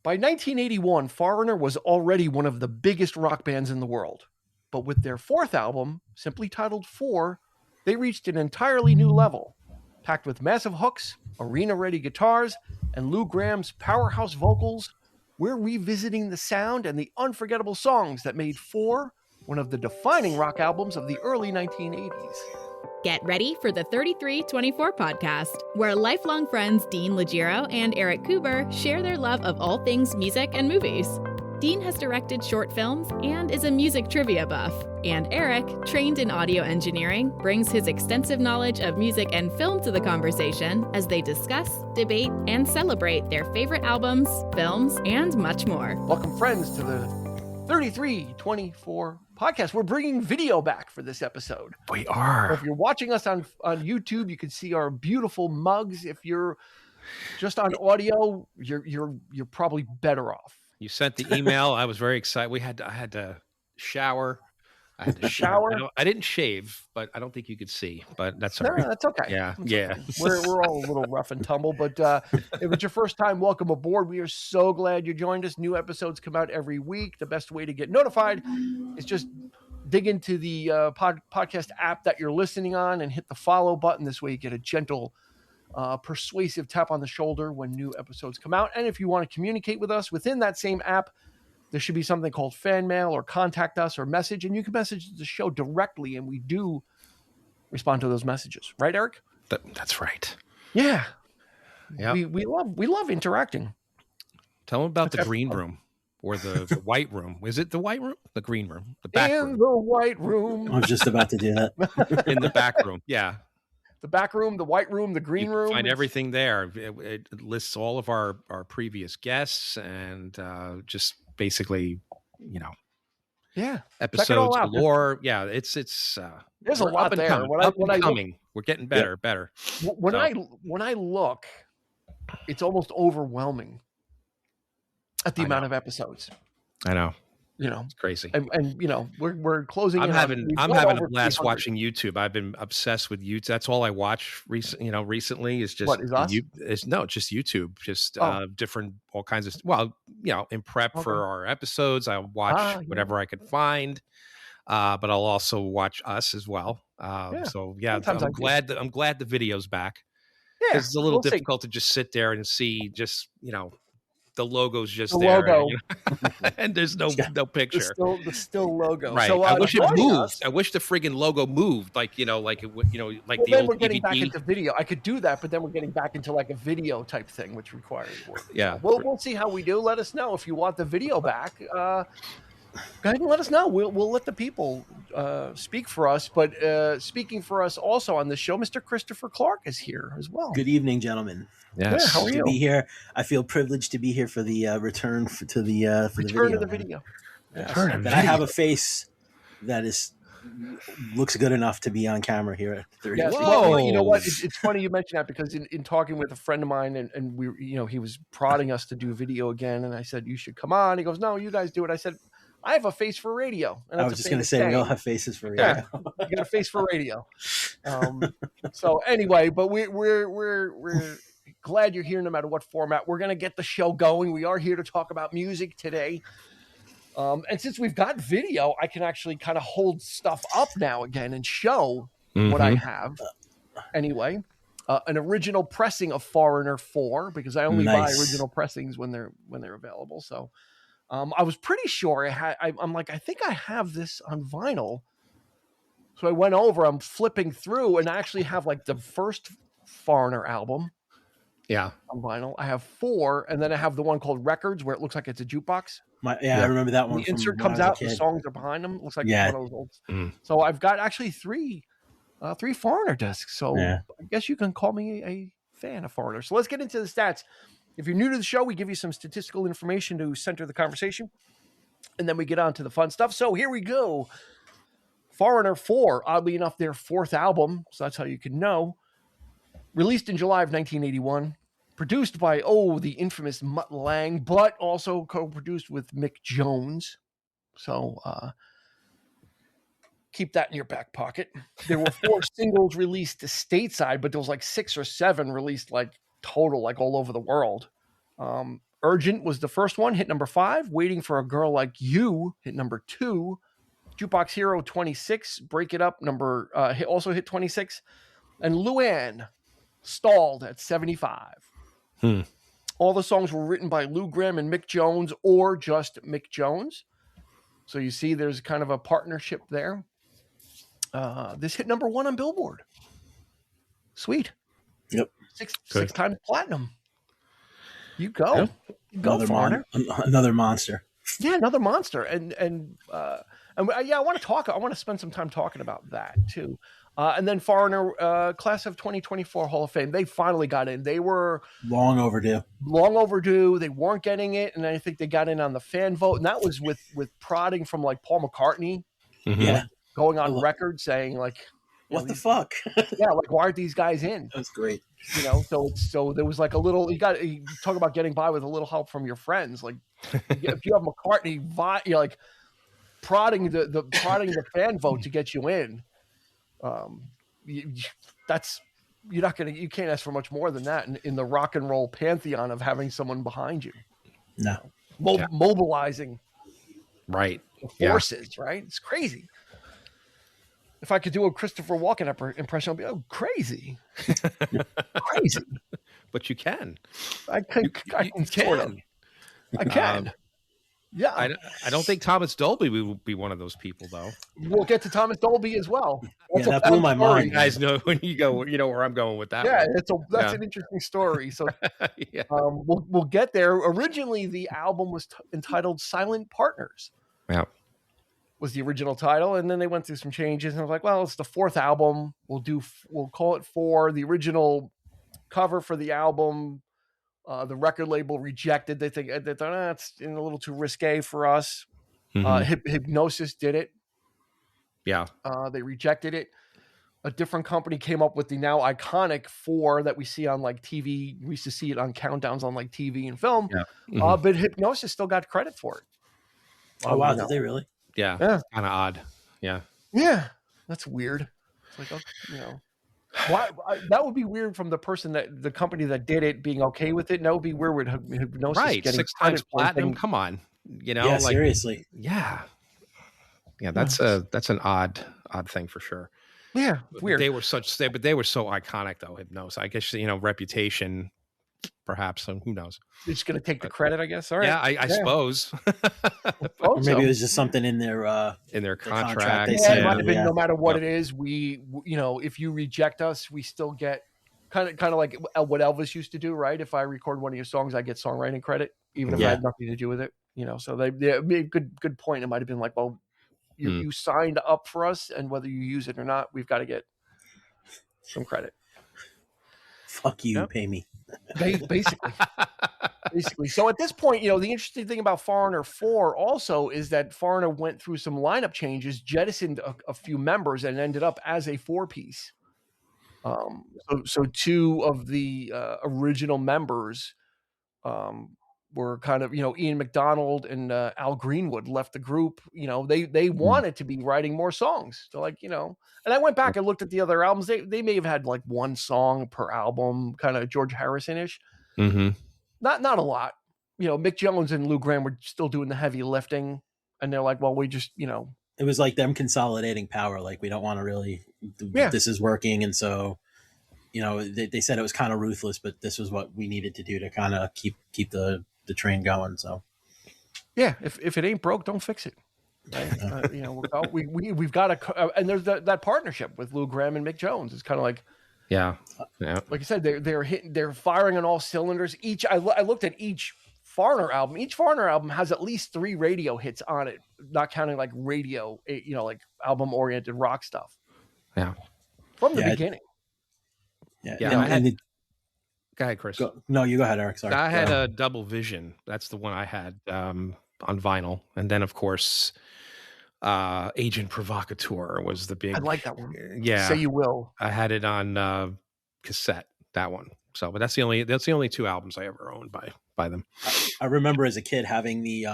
By 1981, Foreigner was already one of the biggest rock bands in the world. But with their fourth album, simply titled Four, they reached an entirely new level. Packed with massive hooks, arena-ready guitars, and Lou Gramm's powerhouse vocals, we're revisiting the sound and the unforgettable songs that made Four one of the defining rock albums of the early 1980s. Get ready for the 3324 podcast, where lifelong friends Dean Legiro and Eric Kuber share their love of all things music and movies. Dean has directed short films and is a music trivia buff. And Eric, trained in audio engineering, brings his extensive knowledge of music and film to the conversation as they discuss, debate, and celebrate their favorite albums, films, and much more. Welcome, friends, to the 3324 podcast. We're bringing video back for this episode. We are. So if you're watching us on YouTube, you can see our beautiful mugs. If you're just on audio, you're probably better off. You sent the email. I was very excited. I had to shower. I had to shower. I didn't shave, but I don't think you could see. But that's all right. That's okay. Yeah, that's yeah. Okay. We're all a little rough and tumble, but if it's your first time, welcome aboard. We are so glad you joined us. New episodes come out every week. The best way to get notified is just dig into the podcast app that you're listening on and hit the follow button. This way, you get a gentle, persuasive tap on the shoulder when new episodes come out. And if you want to communicate with us within that same app, there should be something called fan mail or contact us or message, and you can message the show directly, and we do respond to those messages. Right, Eric? That's right. Yeah. Yeah. We love interacting. Tell them about the green room or the white room. Is it the white room? The green room. The back room. In the white room. I was just about to do that. In the back room. Yeah. The back room, the white room, the green room. Find everything there. It lists all of our previous guests and just basically, episodes galore. Yeah, it's there's a lot there. We're getting better. When I look, it's almost overwhelming at the amount of episodes. I know. It's crazy. And we're closing. I'm having a blast watching YouTube. I've been obsessed with YouTube. That's all I watch recently is just just YouTube, just different, all kinds of, in prep for our episodes, I'll watch whatever I can find. But I'll also watch us as well. So I'm glad the video's back. Yeah. It's a little difficult to just sit there and see the logo's just the there, logo. And there's no picture. The still logo. Right. So, I wish it moved. I wish the friggin' logo moved, like the then old we're getting DVD. back into video. I could do that, but then we're getting back into like a video type thing, which requires work. Yeah. So we'll see how we do. Let us know if you want the video back. Go ahead and let us know. We'll let the people speak for us. But speaking for us also on the show, Mr. Christopher Clark is here as well. Good evening, gentlemen. Yes. Yeah, how are you? To be here. I feel privileged to be here for the return to the video. Yes. But I have a face that looks good enough to be on camera here at 30. Yes. Well, you know what? It's funny you mention that because in talking with a friend of mine and we, he was prodding us to do video again, and I said you should come on. He goes, "No, you guys do it." I said, I have a face for radio. And I was just going to say, we all have faces for radio. Yeah, you got a face for radio. So anyway, but we're glad you're here no matter what format. We're going to get the show going. We are here to talk about music today. And since we've got video, I can actually kind of hold stuff up now again and show what I have. Anyway, an original pressing of Foreigner 4, because I only buy original pressings when they're available. So I was pretty sure I'm like, I think I have this on vinyl. So I went over, I'm flipping through, and I actually have like the first Foreigner album. Yeah. On vinyl. I have 4, and then I have the one called Records where it looks like it's a jukebox. I remember that one. The insert comes out, the songs are behind them. It looks like one of those old. So I've got actually 3 Foreigner discs. So I guess you can call me a fan of Foreigner. So let's get into the stats. If you're new to the show, we give you some statistical information to center the conversation, and then we get on to the fun stuff. So here we go. Foreigner 4, oddly enough, their 4th album, so that's how you can know. Released in July of 1981. Produced by, the infamous Mutt Lange, but also co-produced with Mick Jones. So keep that in your back pocket. There were 4 singles released stateside, but there was like 6 or 7 released like total, like all over the world. Urgent was the first one, hit number 5. Waiting for a Girl Like You hit number 2. Juke Box Hero 26, Break It Up also hit 26. And Luann stalled at 75. All the songs were written by Lou Gramm and Mick Jones, or just Mick Jones. So you see there's kind of a partnership there. This hit number 1 on Billboard. Sweet. Yep. Six times platinum. You go. Yep. You go, Foreigner. Another monster. Yeah, another monster. And I want to spend some time talking about that too. And then Foreigner, class of 2024 Hall of Fame. They finally got in. They were long overdue. They weren't getting it, and I think they got in on the fan vote, and that was with prodding from like Paul McCartney, going on record saying like, "What the fuck?" Yeah, like why aren't these guys in? That's great. So there was like a little. You talk about getting by with a little help from your friends. Like if you have McCartney, you're like prodding the fan vote to get you in. You can't ask for much more than that in the rock and roll pantheon of having someone behind you. No, mobilizing right forces. Right, it's crazy. If I could do a Christopher Walken impression, I'd be crazy. Crazy. But you can. I can. I can. Yeah. I don't think Thomas Dolby would be one of those people, though. We'll get to Thomas Dolby as well. That blew my mind. You guys know when you go, you know where I'm going with that. Yeah, that's an interesting story. So we'll get there. Originally, the album was entitled Silent Partners. Yeah. Was the original title, and then they went through some changes, and I was like, well, it's the 4th album. We'll call it 4. The original cover for the album, the record label rejected. They thought it's a little too risque for us. Hypnosis did it. Yeah. They rejected it. A different company came up with the now iconic 4 that we see on like TV. We used to see it on countdowns on like TV and film. Yeah. But Hypnosis still got credit for it. Oh wow, did they really? Yeah. Kind of odd. Yeah. Yeah. That's weird. It's like, why that would be weird from the person the company that did it being okay with it. And that would be weird with Hypnosis getting 6 times platinum. Come on. Yeah, seriously. Yeah. Yeah. That's an odd thing for sure. Yeah. Weird. They were so iconic though. Hypnosis. I guess, reputation, perhaps. So who knows? You're just going to take the credit, I guess. All right. Yeah, I suppose. Or maybe it was just something in their contract. Yeah, it might have been. No matter what it is, we if you reject us, we still get kind of like what Elvis used to do, right? If I record one of your songs, I get songwriting credit, even if I had nothing to do with it. So they made a good point. It might have been like, well, you signed up for us, and whether you use it or not, we've got to get some credit. Fuck you, pay me. Basically. So at this point, the interesting thing about Foreigner 4 also is that Foreigner went through some lineup changes, jettisoned a few members, and ended up as a 4-piece. So 2 of the original members were kind of, Ian McDonald and Al Greenwood left the group. They wanted to be writing more songs. So like, and I went back and looked at the other albums. They may have had like 1 song per album, kind of George Harrison-ish. Mm-hmm. Not a lot. Mick Jones and Lou Gramm were still doing the heavy lifting, and they're like, well, we just, It was like them consolidating power. Like, we don't want to really, this is working. And so, they said it was kind of ruthless, but this was what we needed to do to kind of keep the train going. So, yeah, if it ain't broke, don't fix it. Right? We've got to, and there's that partnership with Lou Gramm and Mick Jones. It's kind of like, like I said, they're firing on all cylinders. I looked at each Foreigner album. Each Foreigner album has at least 3 radio hits on it, not counting like radio, like album oriented rock stuff. Yeah, from the beginning. Yeah. Go ahead, Chris. No, you go ahead, Eric. Sorry. I had a Double Vision. That's the one I had on vinyl, and then of course, Agent Provocateur was the big. I like that one. Yeah, Say You Will. I had it on cassette. That one. So, but that's the only 2 albums I ever owned by them. I remember as a kid having the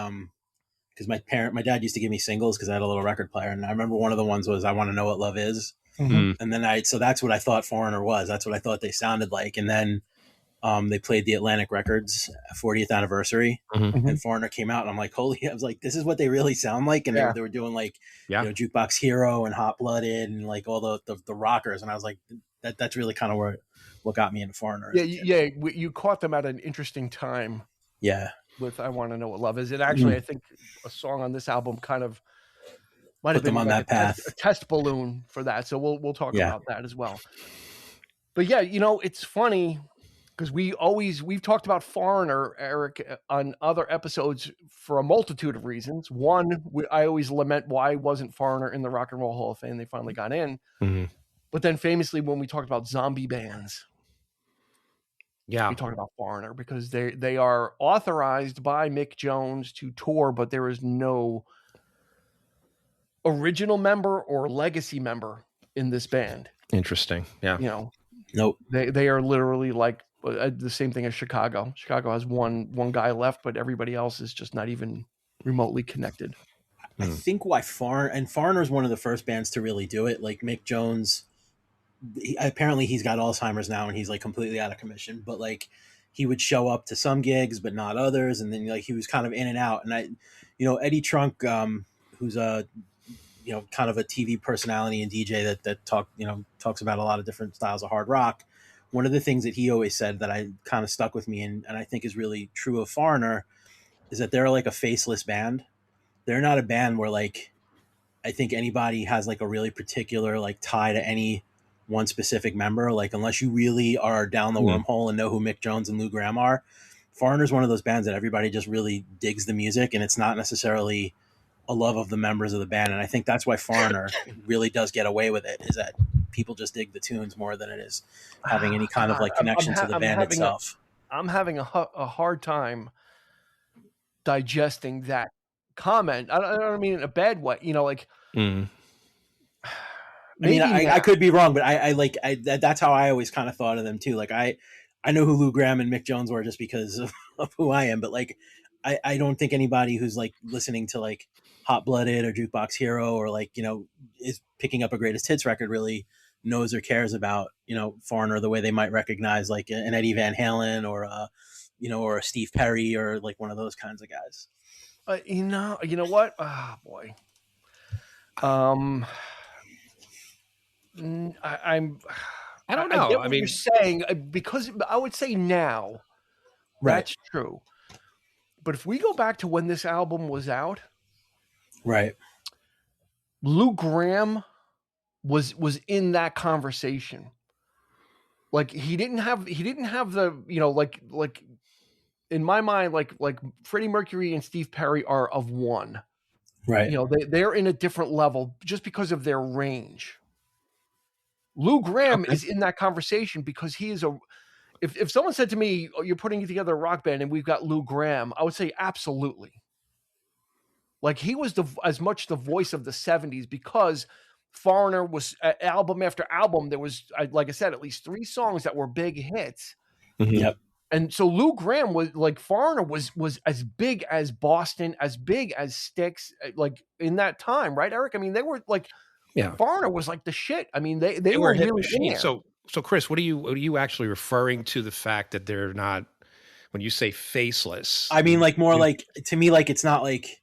because my dad used to give me singles because I had a little record player, and I remember one of the ones was I Want to Know What Love Is. Mm-hmm. And then so that's what I thought Foreigner was. That's what I thought they sounded like. And then They played the Atlantic Records 40th anniversary, and Foreigner came out, and I'm like, holy! I was like, this is what they really sound like, and they were doing like, Juke Box Hero and Hot Blooded and like all the rockers, and I was like, that's really kind of what got me into Foreigner. You caught them at an interesting time. Yeah, with I Want to Know What Love Is. And actually, I think a song on this album kind of might have been on that path, a test balloon for that. So we'll talk about that as well. But it's funny because we've talked about Foreigner, Eric, on other episodes for a multitude of reasons. One, I always lament why wasn't Foreigner in the Rock and Roll Hall of Fame. They finally got in. But then famously, when we talked about zombie bands, we talked about Foreigner because they are authorized by Mick Jones to tour, but there is no original member or legacy member in this band. Interesting. Yeah. Nope. They are literally like the same thing as Chicago. Chicago has one guy left, but everybody else is just not even remotely connected. I think why Foreigner is one of the first bands to really do it. Like Mick Jones, apparently he's got Alzheimer's now and he's like completely out of commission, but like he would show up to some gigs but not others, and then like he was kind of in and out. And Eddie Trunk, who's a kind of a TV personality and DJ that talks about a lot of different styles of hard rock. One of the things that he always said that I kind of stuck with me and I think is really true of Foreigner is that they're like a faceless band. They're not a band where like I think anybody has like a really particular like tie to any one specific member. Like unless you really are down the wormhole and know who Mick Jones and Lou Gramm are, Foreigner's one of those bands that everybody just really digs the music, and it's not necessarily a love of the members of the band. And I think that's why Foreigner really does get away with it, is that people just dig the tunes more than it is having any kind of like connection to the band itself. I'm having a hard time digesting that comment. I don't mean in a bad way, I could be wrong, but I that's how I always kind of thought of them too. Like I know who Lou Gramm and Mick Jones were just because of who I am, but like I don't think anybody who's like listening to like Hot Blooded or Juke Box Hero or like is picking up a greatest hits record really knows or cares about Foreigner the way they might recognize like an Eddie Van Halen or or a Steve Perry or like one of those kinds of guys. You know what? Oh boy. I don't know. I get what you're saying, because I would say now, that's true. But if we go back to when this album was out, right, Lou Gramm was in that conversation. Like he didn't have the like in my mind like Freddie Mercury and Steve Perry are of one. Right. They're in a different level just because of their range. Lou Gramm is in that conversation because he is if someone said to me, "Oh, you're putting together a rock band and we've got Lou Gramm," I would say absolutely. Like he was as much the voice of the 70s because Foreigner was album after album. There was, like I said, at least 3 songs that were big hits. Yep. And so Lou Gramm was like Foreigner was as big as Boston, as big as Styx, like in that time, right, Eric? I mean, they were like, Foreigner was like the shit. I mean, they were really in there. So Chris, what are you actually referring to the fact that they're not, when you say faceless? I mean, like more like, to me, like it's not like,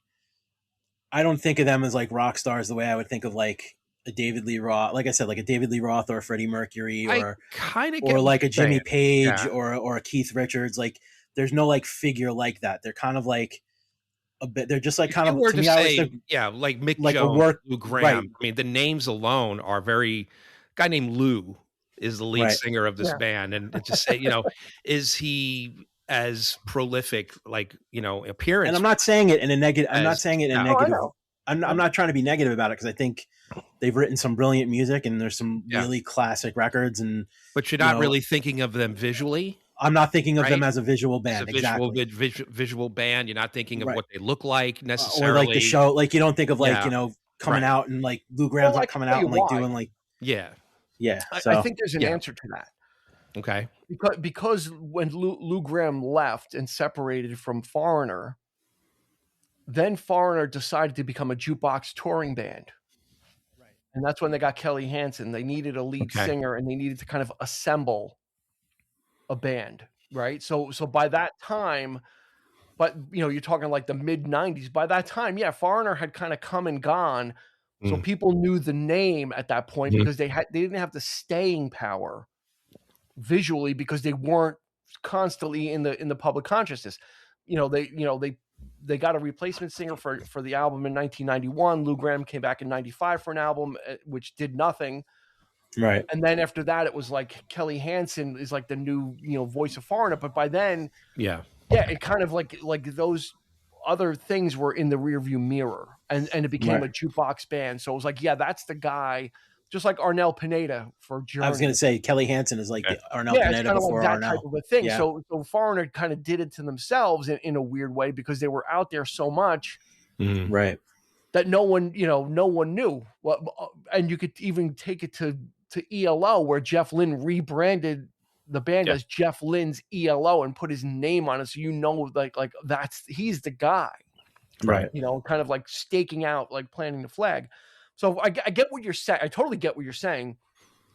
I don't think of them as like rock stars the way I would think of like a David Lee Roth, like I said, like a David Lee Roth or a Freddie Mercury or like a Jimmy Page or a Keith Richards. Like there's no like figure like that. They're kind of like a bit, they're just like kind of, to me, like Mick like Jones, Lou Gramm. Right. I mean, the names alone are very, a guy named Lou is the lead singer of this band. And just say, is he as prolific, like, appearance? And I'm not saying it in a negative, I'm not saying it in a negative. I'm not trying to be negative about it because I think they've written some brilliant music and there's some really classic records. But you're not really thinking of them visually. I'm not thinking of them as a visual band. Visual band. You're not thinking of what they look like necessarily. Or like the show. Like you don't think of like, coming out and like Lou Gramm's not coming out and like doing like. Yeah. Yeah. So, I think there's an answer to that. Okay. Because when Lou Gramm left and separated from Foreigner, then Foreigner decided to become a jukebox touring band. Right. And that's when they got Kelly Hansen. They needed a lead singer and they needed to kind of assemble a band. right? So by that time, but you're talking like the mid 90s. By that time, Foreigner had kind of come and gone. So people knew the name at that point because they didn't have the staying power visually because they weren't constantly in the public consciousness. They got a replacement singer for the album in 1991. Lou Gramm came back in 95 for an album which did nothing. Right. And then after that, it was like Kelly Hansen is like the new, voice of Foreigner. But by then, it kind of like those other things were in the rearview mirror, and it became a jukebox band. So it was like, that's the guy, just like Arnel Pineda for Journey. I was going to say Kelly Hansen is like the Arnel Pineda before like that Arnel. type of a thing. Yeah. So Foreigner kind of did it to themselves in a weird way because they were out there so much, right, that no one knew. And you could even take it to ELO, where Jeff Lynne rebranded the band as Jeff Lynne's ELO and put his name on it, so like he's the guy, right? Kind of like staking out, like planting the flag. So I get what you're saying. I totally get what you're saying.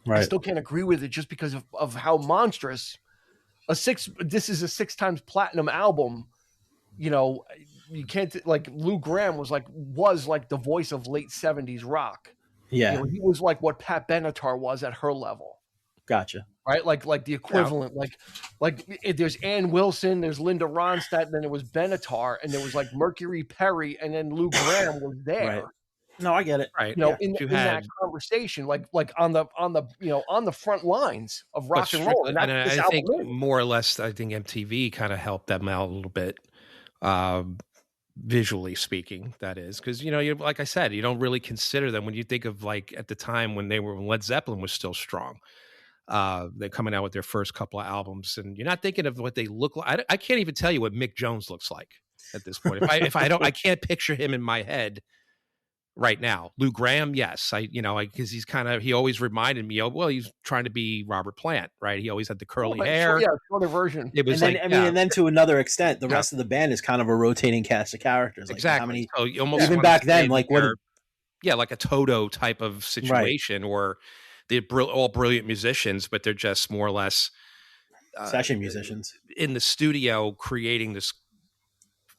Right. I still can't agree with it just because of how monstrous this is a 6 times platinum album. You can't, like, Lou Gramm was like the voice of late 70s rock. Yeah. He was like what Pat Benatar was at her level. Gotcha. Right? Like the equivalent, like there's Ann Wilson, there's Linda Ronstadt, and then there was Benatar, and there was like Mercury Perry, and then Lou Gramm was there. Right. No, I get it. Right. In that conversation, like on the front lines of rock and roll. And I think more or less, I think MTV kind of helped them out a little bit, visually speaking, that is, because you like I said, you don't really consider them when you think of, like, at the time when Led Zeppelin was still strong. They're coming out with their first couple of albums, and you're not thinking of what they look like. I can't even tell you what Mick Jones looks like at this point. I can't picture him in my head right now. Lou Gramm, yes, because he always reminded me of, he's trying to be Robert Plant, right? He always had the curly hair. Shorter version. It was and then to another extent, the rest of the band is kind of a rotating cast of characters. Like exactly. How many, even back then, like like a Toto type of situation, or they're all brilliant musicians, but they're just more or less session musicians in the studio creating this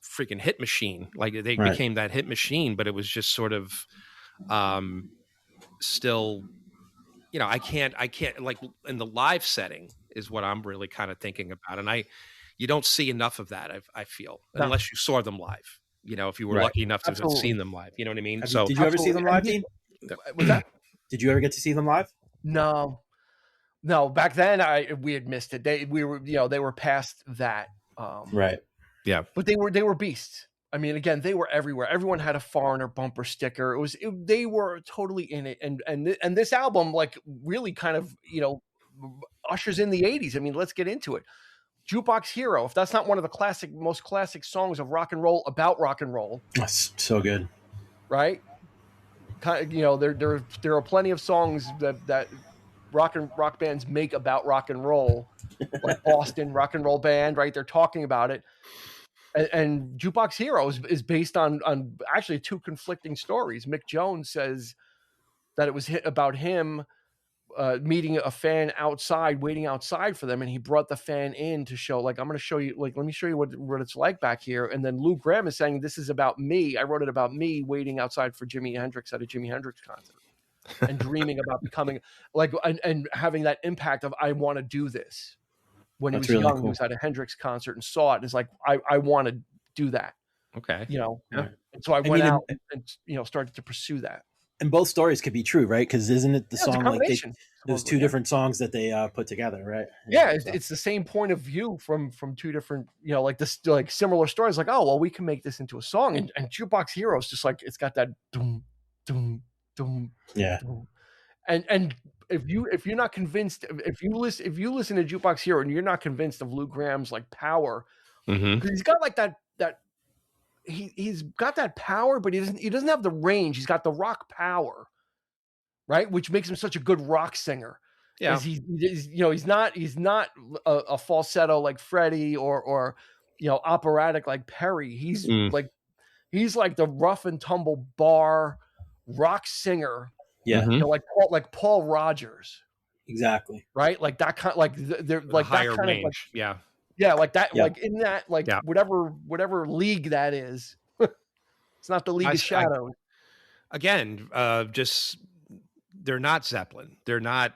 freaking hit machine. Like they became that hit machine, but it was just sort of still, I can't like in the live setting is what I'm really kind of thinking about. And you don't see enough of that. I feel, unless you saw them live, if you were lucky enough to have seen them live, you know what I mean? Did you ever see them live, Dean? Was that? Did you ever get to see them live? No. Back then we had missed it. They were past that. Right. Yeah. But they were beasts. I mean, again, they were everywhere. Everyone had a Foreigner bumper sticker. They were totally in it. And this album, like, really kind of, ushers in the 80s. I mean, let's get into it. Jukebox Hero, if that's not one of the most classic songs of rock and roll, about rock and roll. That's so good. Right? There are plenty of songs that rock bands make about rock and roll, like Boston Rock and Roll Band, right? They're talking about it. And Jukebox Hero is based on actually 2 conflicting stories. Mick Jones says that it was about him meeting a fan outside, waiting outside for them, and he brought the fan in to show, like, I'm going to show you, like, let me show you what it's like back here. And then Lou Gramm is saying, this is about me. I wrote it about me waiting outside for Jimi Hendrix at a Jimi Hendrix concert and dreaming about becoming like and having that impact of, I want to do this. When he was really young, cool. He was at a Hendrix concert and saw it, and it's like, I want to do that. Okay. And so I went out and started to pursue that. And both stories could be true, right? Because isn't it the song, like, there's 2 different songs that they put together, right? Yeah, it's the same point of view from 2 different, like this, like similar stories. Like, oh, well, we can make this into a song, and Jukebox Hero is just like, it's got that doom, doom, doom. Yeah. Doom. And if you're not convinced, if you listen to Jukebox Hero and you're not convinced of Lou Gramm's, like, power, because he's got like that. He's got that power, but he doesn't have the range. He's got the rock power, right? Which makes him such a good rock singer. Yeah, he's not a falsetto like Freddie or operatic like Perry. He's like the rough and tumble bar rock singer. Yeah, like Paul Rogers. Exactly. Right, like that kind, like they're like higher that kind range. Of, like, yeah. Yeah, like that, like in that, like whatever league that is. It's not the League of Shadows. Again, just they're not Zeppelin. They're not,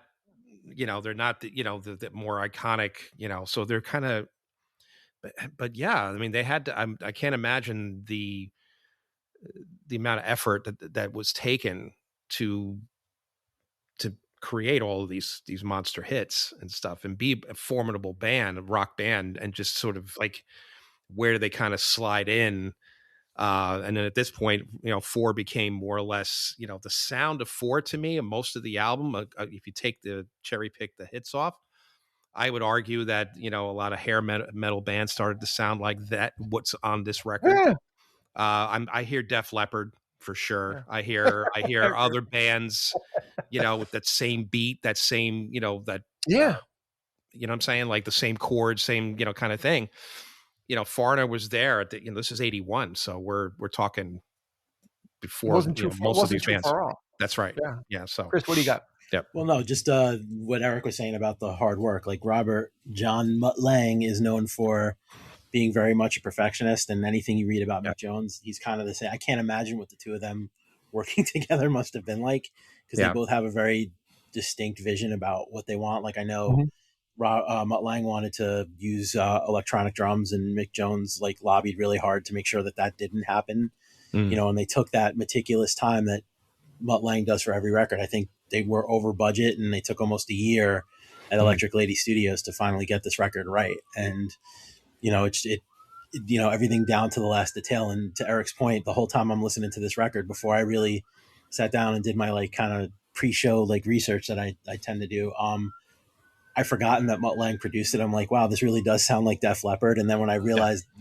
they're not the more iconic, so they're kind of, but yeah, I mean, they had to, I can't imagine the amount of effort that was taken to create all of these monster hits and stuff and be a formidable band, a rock band, and just sort of like where they kind of slide in. And then at this point, 4 became more or less, the sound of 4 to me, and most of the album, if you cherry pick the hits off, I would argue that, a lot of hair metal bands started to sound like that. What's on this record? Yeah. I hear Def Leppard for sure. Yeah. I hear other bands, with that same beat, that same, that, you know what I'm saying? Like the same chords, same, kind of thing. Foreigner was there at this is 81. So we're talking before most of these bands. That's right. Yeah. So Chris, what do you got? Yep. Well, no, just what Eric was saying about the hard work. Like Robert John Mutt Lange is known for being very much a perfectionist, and anything you read about Mick Jones, he's kind of the same. I can't imagine what the two of them working together must have been like, because they both have a very distinct vision about what they want. Like I know Mutt Lange wanted to use electronic drums, and Mick Jones like lobbied really hard to make sure that didn't happen. And they took that meticulous time that Mutt Lange does for every record. I think they were over budget, and they took almost a year at Electric Lady Studios to finally get this record right. And everything down to the last detail. And to Eric's point, the whole time I'm listening to this record, before I really sat down and did my like kind of pre-show like research that I tend to do, I'd forgotten that Mutt Lange produced it. I'm like, wow, this really does sound like Def Leppard. And then when I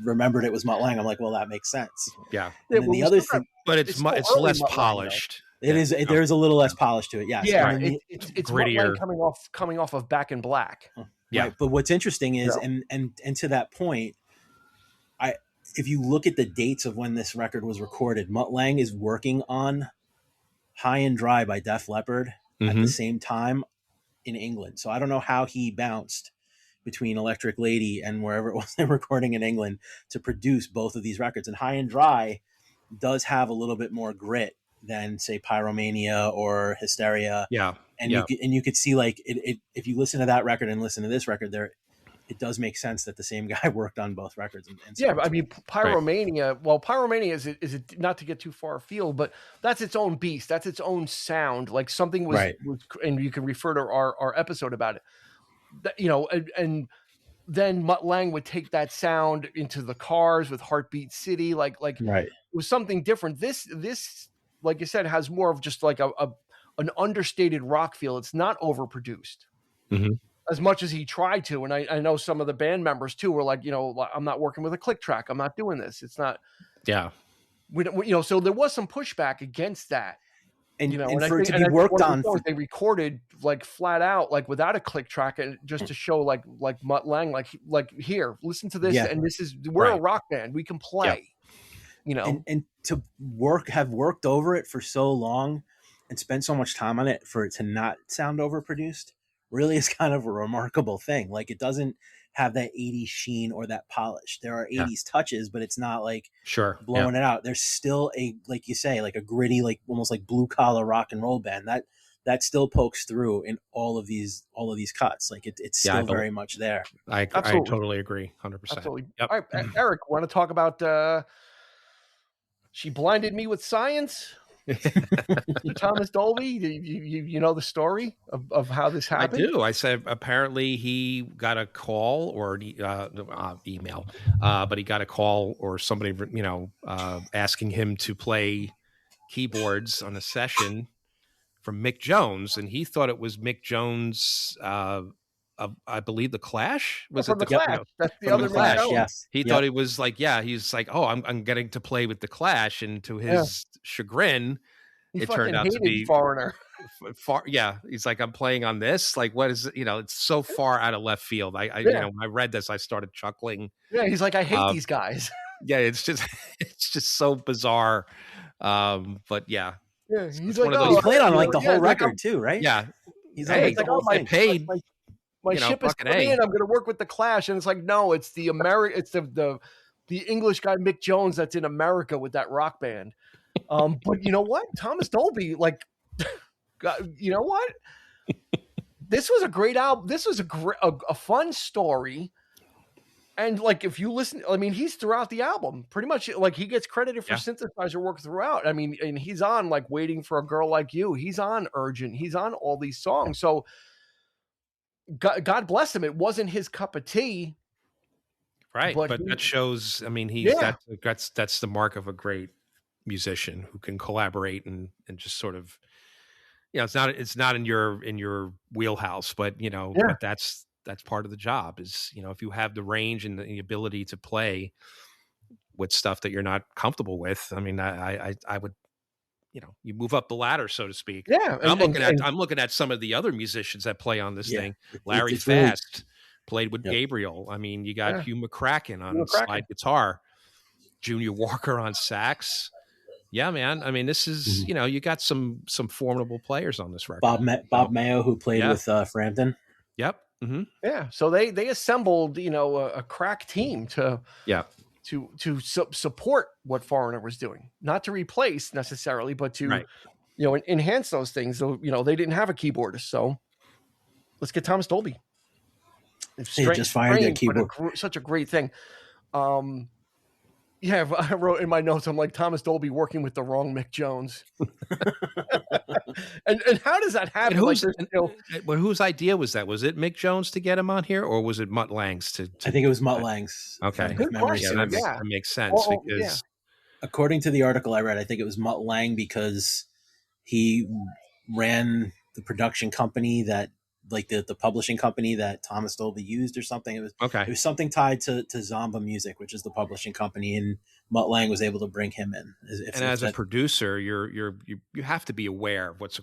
remembered it was Mutt Lange, I'm like, well, that makes sense. Yeah. And then the other thing, but it's less polished. It is. There is a little less polish to it. Yes. Yeah. It's grittier. Coming off of Back in Black. Yeah. Right. But what's interesting is, and to that point, if you look at the dates of when this record was recorded, Mutt Lange is working on High and Dry by Def Leppard at the same time in England. So I don't know how he bounced between Electric Lady and wherever it was they're recording in England to produce both of these records. And High and Dry does have a little bit more grit than say Pyromania or Hysteria. Yeah. And you could see like if you listen to that record and listen to this record, it does make sense that the same guy worked on both records. I mean, Pyromania. Right. Well, Pyromania is not to get too far afield, but that's its own beast. That's its own sound. Like something was and you can refer to our episode about it. And then Mutt Lange would take that sound into the Cars with Heartbeat City. Like it was something different. This, like you said, has more of just like an understated rock feel. It's not overproduced. As much as he tried to. And I know some of the band members too were like, I'm not working with a click track. I'm not doing this. It's not. Yeah. So there was some pushback against that. And for it to be worked on, they recorded like flat out, like without a click track, and just to show like Mutt Lange, like here, listen to this. And this is, we're a rock band. We can play, and to have worked over it for so long and spent so much time on it for it to not sound overproduced really is kind of a remarkable thing. Like it doesn't have that 80s sheen or that polish. There are 80s touches, but it's not like blowing it out. There's still like you say, like a gritty, like almost like blue collar rock and roll band that still pokes through in all of these cuts. Like it's still very much there. I totally agree. 100%. Absolutely. Yep. All right, Eric, want to talk about She Blinded Me with Science? Thomas Dolby, you know the story of how this happened? I do. I said apparently he got a call or email, but he got a call or somebody asking him to play keyboards on a session from Mick Jones, and he thought it was Mick Jones. I believe the Clash was it the Clash? That's the other Clash. Yes, he thought it was like he's like, oh, I'm getting to play with the Clash, and to his chagrin, it turned out to be Foreigner. He's like, I'm playing on this. Like, what is it? It's so far out of left field. When I read this, I started chuckling. Yeah, he's like, I hate these guys. Yeah, it's just so bizarre. But yeah, he's like, he played on like the whole record too, right? Yeah, he's like, I paid. my ship is coming in. I'm going to work with the Clash. And it's like, no, it's the English guy, Mick Jones, that's in America with that rock band. But you know what? Thomas Dolby, like, you know what? This was a great album. This was a fun story. And like, if you listen, I mean, he's throughout the album pretty much. Like, he gets credited for synthesizer work throughout. I mean, and he's on like Waiting for a Girl Like You. He's on Urgent. He's on all these songs. So God bless him. It wasn't his cup of tea. Right. But that shows, I mean, that's the mark of a great musician who can collaborate and just sort of, it's not in your wheelhouse, but but that's part of the job is, if you have the range and the ability to play with stuff that you're not comfortable with. I mean, I would, you move up the ladder, so to speak. Yeah. I'm looking at some of the other musicians that play on this thing. Larry Fast played with Gabriel. I mean, you got Hugh McCracken on slide guitar, Junior Walker on sax. Yeah, man. I mean, this is, you got some formidable players on this record. Bob Mayo, who played with Frampton. Yep. Mm-hmm. Yeah. So they assembled, a crack team to support what Foreigner was doing, not to replace necessarily, but to, enhance those things. So, they didn't have a keyboardist. So let's get Thomas Dolby. They just fired their keyboard. Such a great thing. Yeah, I wrote in my notes, I'm like, Thomas Dolby working with the wrong Mick Jones. and how does that happen? Whose idea was that? Was it Mick Jones to get him on here, or was it Mutt Lange's I think it was Mutt Lange's. Okay. Good question. That makes sense because according to the article I read, I think it was Mutt Lange because he ran the production company that, like the publishing company that Thomas Dolby used or something. It was something tied to Zomba Music, which is the publishing company, and Mutt Lange was able to bring him in. As a producer, you have to be aware of what's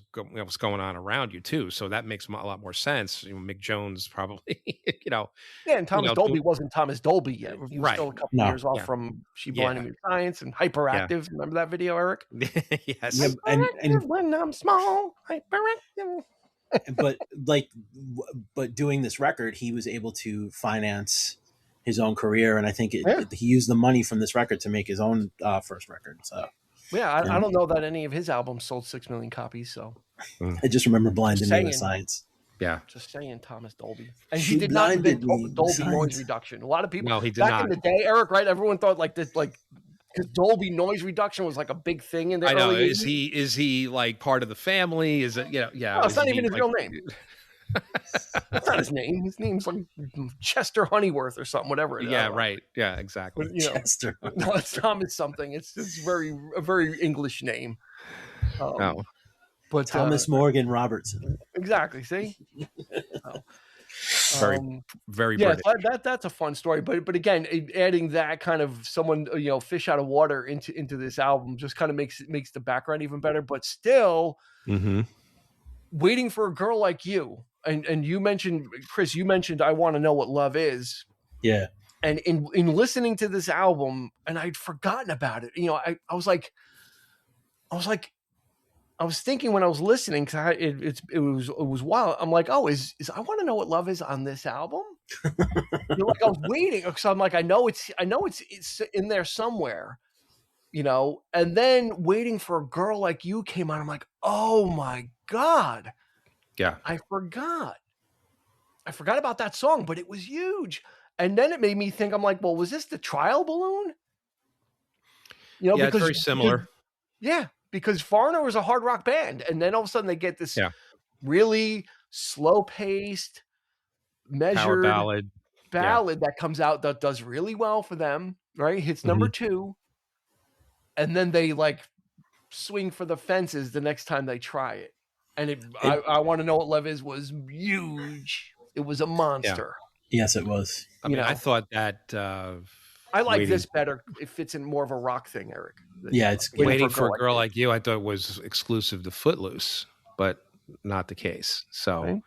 going on around you too. So that makes a lot more sense. Mick Jones probably, Yeah, and Thomas Dolby wasn't Thomas Dolby yet. He was still a couple years off from She Blinded Me with Science and Hyperactive. Yeah. Remember that video, Eric? Yes. Yeah, and when I'm small, hyperactive. but doing this record, he was able to finance his own career, and I think he used the money from this record to make his own first record. So I don't know that any of his albums sold 6 million copies. So I just remember Blinded Me with Science. Yeah, just saying, Thomas Dolby, and he did not invent Dolby noise reduction. A lot of people, he did back not. in the day, Eric, right? Everyone thought like this, like. Because Dolby noise reduction was like a big thing in the early 80s. Is he like part of the family? Is it No, it's not even his real name. That's not his name. His name's like Chester Honeyworth or something, whatever. Yeah, right. Yeah, exactly. But, Chester. No, it's Thomas something. It's a very English name. But Thomas Morgan Robertson. Exactly. See. Very British. That's a fun story, but again, adding that kind of someone fish out of water into this album just kind of makes the background even better. But still, Waiting for a Girl Like You, and you mentioned, Chris, I Want to Know What Love Is. Yeah, and in listening to this album, and I'd forgotten about it. I was thinking when I was listening, because it was wild. I'm like, oh, is I Want to Know What Love Is on this album? I was waiting, because I'm like, I know it's in there somewhere, And then Waiting for a Girl Like You came on. I'm like, oh my God, yeah, I forgot about that song, but it was huge. And then it made me think, I'm like, well, was this the Trial Balloon? Because it's very similar. Because Foreigner was a hard rock band, and then all of a sudden they get this really slow-paced, measured ballad that comes out that does really well for them, right? Hits number 2, and then they like swing for the fences the next time they try it. And I Want to Know What Love Is was huge. It was a monster. Yeah. Yes, it was. I mean, I thought that I like this better. It fits in more of a rock thing, Eric. Yeah, it's Waiting for a Girl Like You. I thought was exclusive to Footloose, but not the case. So,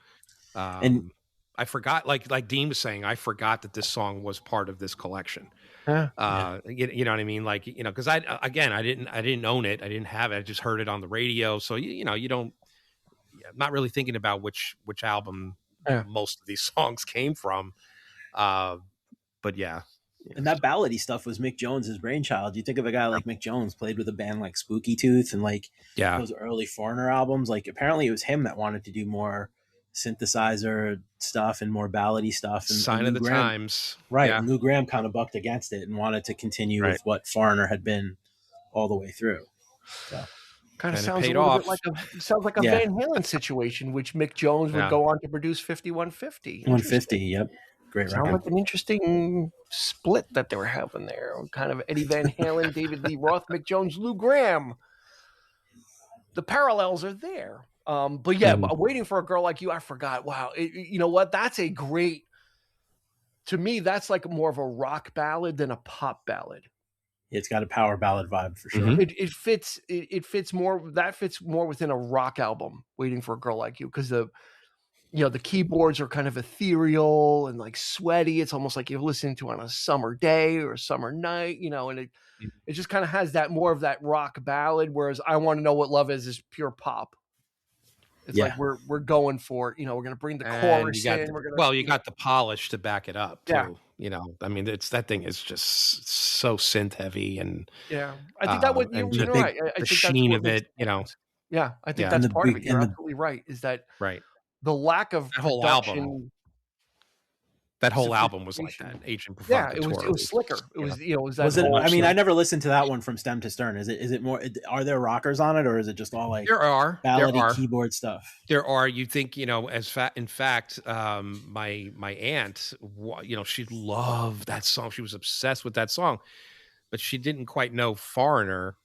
and I forgot, like Dean was saying, I forgot that this song was part of this collection. You know what I mean? Like, because I didn't own it. I didn't have it. I just heard it on the radio. So, you don't. I'm not really thinking about which album most of these songs came from. But yeah. And that ballady stuff was Mick Jones's brainchild. You think of a guy like Mick Jones played with a band like Spooky Tooth and like those early Foreigner albums. Like apparently it was him that wanted to do more synthesizer stuff and more ballady stuff. And Sign of the times. Right. Yeah. And Lou Gramm kind of bucked against it and wanted to continue with what Foreigner had been all the way through. So. Kind of sounds a little bit like a Van Halen situation, which Mick Jones would go on to produce 5150. 150, yep. Great record. Sounds like an interesting split that they were having there. Kind of Eddie Van Halen, David Lee Roth, Mick Jones, Lou Gramm. The parallels are there. But yeah, Waiting for a Girl Like You, I forgot. Wow. You know what? That's a great, to me, that's like more of a rock ballad than a pop ballad. It's got a power ballad vibe for sure. Mm-hmm. It fits more within a rock album, Waiting for a Girl Like You, because the keyboards are kind of ethereal and like sweaty. It's almost like you're listening to on a summer day or a summer night, and it just kind of has that more of that rock ballad. Whereas I Want to Know What Love Is pure pop. It's like we're going for, we're going to bring the chorus in. You got the polish to back it up too. Yeah. I mean, that thing is just so synth heavy and I think that would you're right. I think sheen of it, Yeah, I think that's part of it. You're absolutely right. Is that right? The lack of that whole album. That whole album was like that. Agent Provocateur. Yeah, it was slicker. It was that. I mean, I never listened to that one from stem to stern. Is it more? Are there rockers on it, or is it just all like ballady keyboard stuff? There are. You think in fact, my aunt, she loved that song. She was obsessed with that song, but she didn't quite know Foreigner.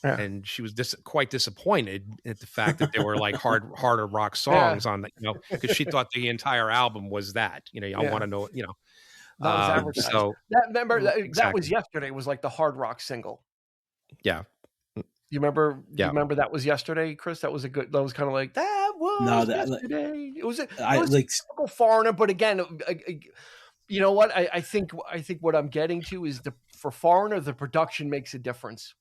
Yeah. And she was quite disappointed at the fact that there were like harder rock songs on that, because she thought the entire album was that. I want to know, That was advertised. So that was yesterday. Was like the hard rock single. Yeah. You remember? Yeah. You remember that was yesterday, Chris? That was kind of like that was yesterday. It was typical Foreigner, but again, you know what? I think what I'm getting to is for Foreigner, the production makes a difference.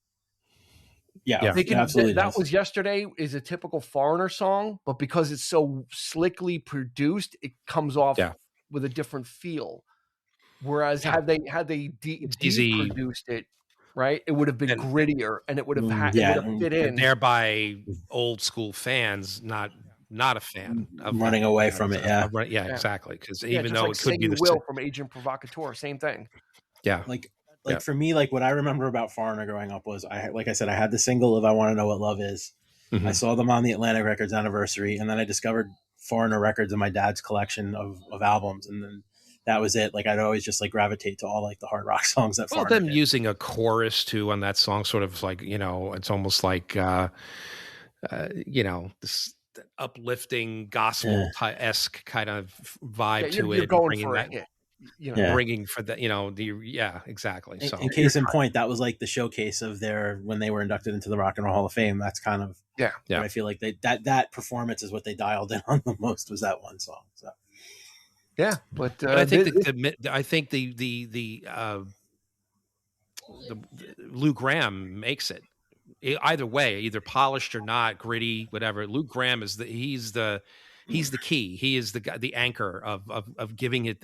Yeah, absolutely. That was yesterday is a typical Foreigner song, but because it's so slickly produced, it comes off with a different feel. Whereas had they produced it, right, it would have been grittier and it would have fit in. And thereby, old school fans not a fan of running away from it. Yeah, exactly. Because even though like it could be the Will from Agent Provocateur, same thing. Yeah, Like for me, like what I remember about Foreigner growing up was, like I said, I had the single of I Want to Know What Love Is. Mm-hmm. I saw them on the Atlantic Records anniversary, and then I discovered Foreigner records in my dad's collection of albums, and then that was it. Like I'd always just like gravitate to all like the hard rock songs that Foreigner them did. Using a chorus too on that song, sort of like it's almost like this uplifting gospel-esque kind of vibe to it. You're going for it. Bringing for that, exactly. So, in case in point, that was like the showcase of when they were inducted into the Rock and Roll Hall of Fame. That's kind of I feel like that performance is what they dialed in on the most, was that one song. So but I think the Lou Gramm makes it either way, either polished or not, gritty, whatever. Lou Gramm he's the key. He is the anchor of giving it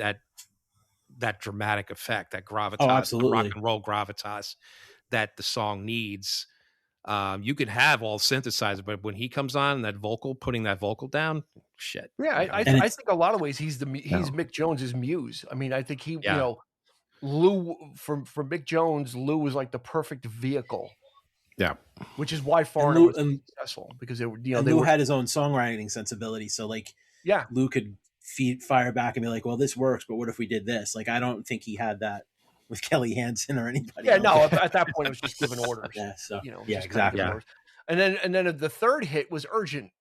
that dramatic effect, that gravitas, rock and roll gravitas that the song needs. You could have all synthesized, but when he comes on, putting that vocal down, shit. Yeah, I think a lot of ways he's Mick Jones's muse. I mean, I think Lou for Mick Jones, Lou was like the perfect vehicle. Yeah, which is why Foreigner was successful, because Lou had his own songwriting sensibility. So Lou could fire back and be like, well, this works, but what if we did this? Like, I don't think he had that with Kelly Hansen or anybody. Yeah, no, at that point it was just giving orders. Exactly. And then the third hit was Urgent.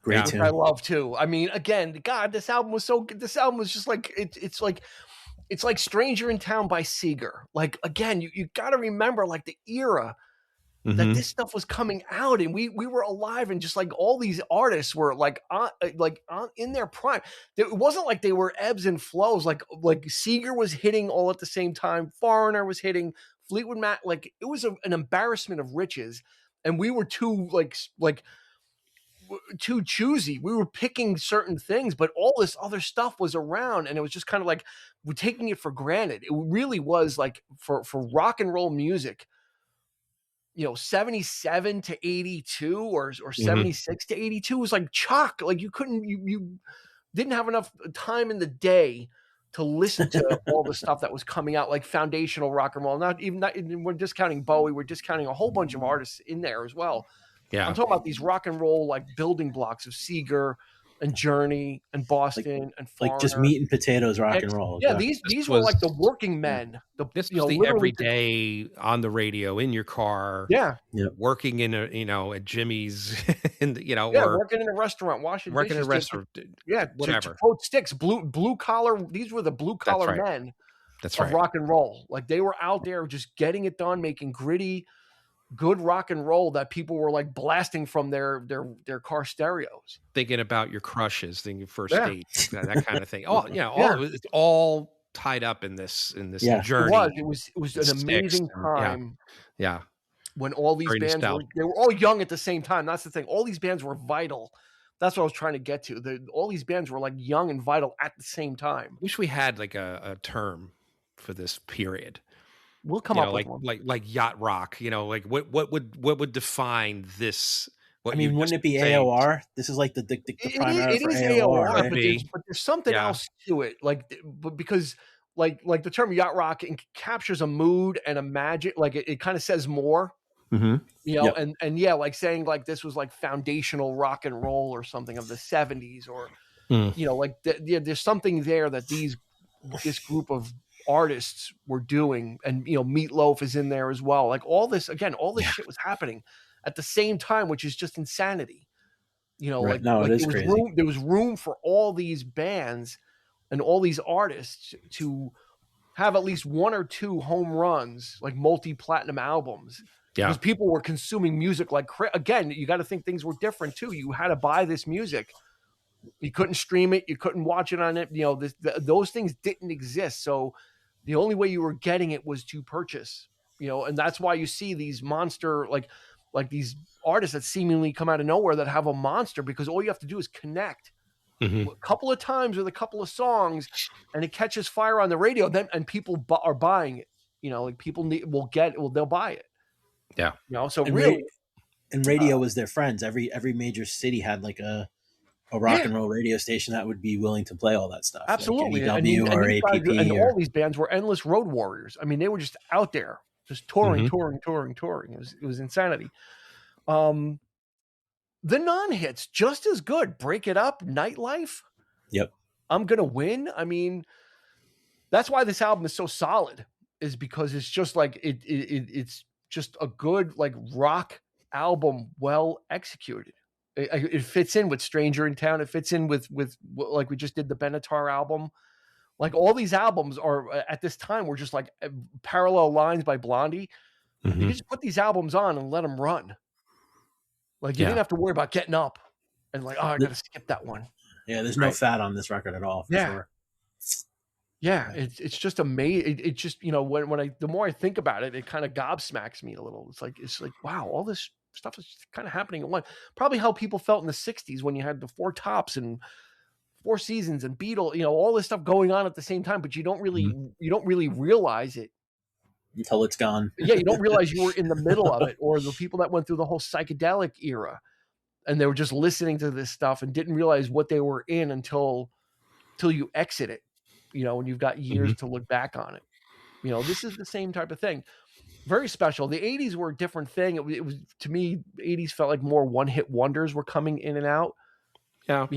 Great tune. I love too. I mean, again, God, this album was so good. This album was just like it's like Stranger in Town by Seeger. Like, again, you got to remember like the era that this stuff was coming out, and we were alive, and just like all these artists were like in their prime. It wasn't like they were ebbs and flows. Like Seeger was hitting all at the same time. Foreigner was hitting. Fleetwood Mac. Like it was an embarrassment of riches, and we were too like too choosy. We were picking certain things, but all this other stuff was around, and it was just kind of like we're taking it for granted. It really was like for rock and roll music, 77 to 82 or 76 to 82 was like chalk. Like you didn't have enough time in the day to listen to all the stuff that was coming out, like foundational rock and roll. We're discounting Bowie. We're discounting a whole bunch of artists in there as well. Yeah. I'm talking about these rock and roll like building blocks of Seeger and Journey and Boston and Foreigner. Like just meat and potatoes rock and roll. Yeah, these were like the working men. This was the everyday on the radio in your car. Yeah, working in a at Jimmy's, or working in a restaurant, washing working dishes, in a restaurant. To quote Styx, blue collar. These were the blue collar men. That's of rock and roll. Like they were out there just getting it done, making gritty, good rock and roll that people were like blasting from their car stereos. Thinking about your crushes, thinking first dates, that kind of thing. It's all tied up in this journey. It was an amazing time. Yeah. When all these bands they were all young at the same time. That's the thing. All these bands were vital. That's what I was trying to get to. All these bands were like young and vital at the same time. Wish we had like a term for this period. We'll come up with one. like yacht rock. Like what would define this? Wouldn't it be AOR? This is like the prime era for AOR, right? but there's something else to it. Because the term yacht rock captures a mood and a magic. Like it kind of says more. Mm-hmm. Like saying like this was like foundational rock and roll or something of the 70s, or there's something there that this group of artists were doing, and Meatloaf is in there as well. Like all this shit was happening at the same time, which is just insanity. It is crazy. There was room for all these bands and all these artists to have at least one or two home runs, like multi-platinum albums. Yeah. Because people were consuming music again, you got to think things were different too. You had to buy this music. You couldn't stream it. You couldn't watch it on it. Those things didn't exist. So the only way you were getting it was to purchase, and that's why you see these monster, like these artists that seemingly come out of nowhere that have a monster, because all you have to do is connect a couple of times with a couple of songs and it catches fire on the radio, and people are buying it. Like people they'll buy it. Yeah. So and radio was their friends. Every major city had like a rock and roll radio station that would be willing to play all that stuff. Absolutely. Like or APP. All these bands were endless road warriors. They were just out there, just touring. It was insanity. The non-hits, just as good. Break It Up, Nightlife. Yep. I'm Gonna Win. That's why this album is so solid, is because it's just like it's just a good like rock album, well executed. It fits in with Stranger in Town. It fits in with like we just did the Benatar album. Like all these albums are at this time were just like Parallel Lines by Blondie. You just put these albums on and let them run. Like you didn't have to worry about getting up and like, I got to skip that one. Yeah, there's no fat on this record at all. For sure. Yeah, it's just amazing. It just when the more I think about it, it kind of gobsmacks me a little. It's like wow, all this stuff is kind of happening at once. Probably how people felt in the 60s when you had the Four Tops and Four Seasons and Beatles, all this stuff going on at the same time, but you don't really realize it until it's gone. Yeah, you don't realize you were in the middle of it, or the people that went through the whole psychedelic era and they were just listening to this stuff and didn't realize what they were in until you exit it, and you've got years to look back on it. This is the same type of thing. Very special. The 80s were a different thing. It was, to me, 80s felt like more one-hit wonders were coming in and out. Yeah.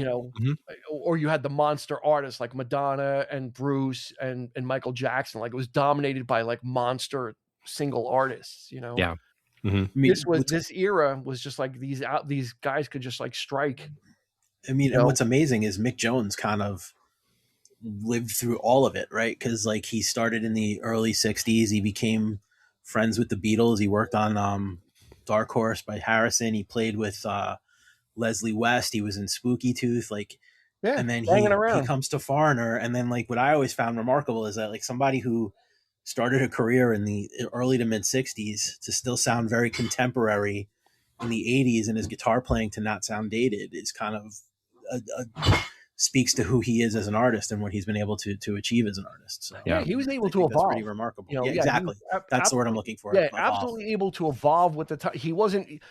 Or you had the monster artists like Madonna and Bruce and Michael Jackson. Like it was dominated by like monster single artists, Yeah. This era was just like these guys could just like strike. And what's amazing is Mick Jones kind of lived through all of it, right? Because like he started in the early 60s. He became friends with the Beatles. He worked on Dark Horse by Harrison. He played with Leslie West. He was in Spooky Tooth, and then he comes to Foreigner. And then like what I always found remarkable is that like somebody who started a career in the early to mid 60s to still sound very contemporary in the 80s and his guitar playing to not sound dated is kind of speaks to who he is as an artist and what he's been able to achieve as an artist. So yeah, he was able to evolve. That's pretty remarkable. You know, exactly. That's the word I'm looking for. Yeah, absolutely able to evolve with the time. He wasn't,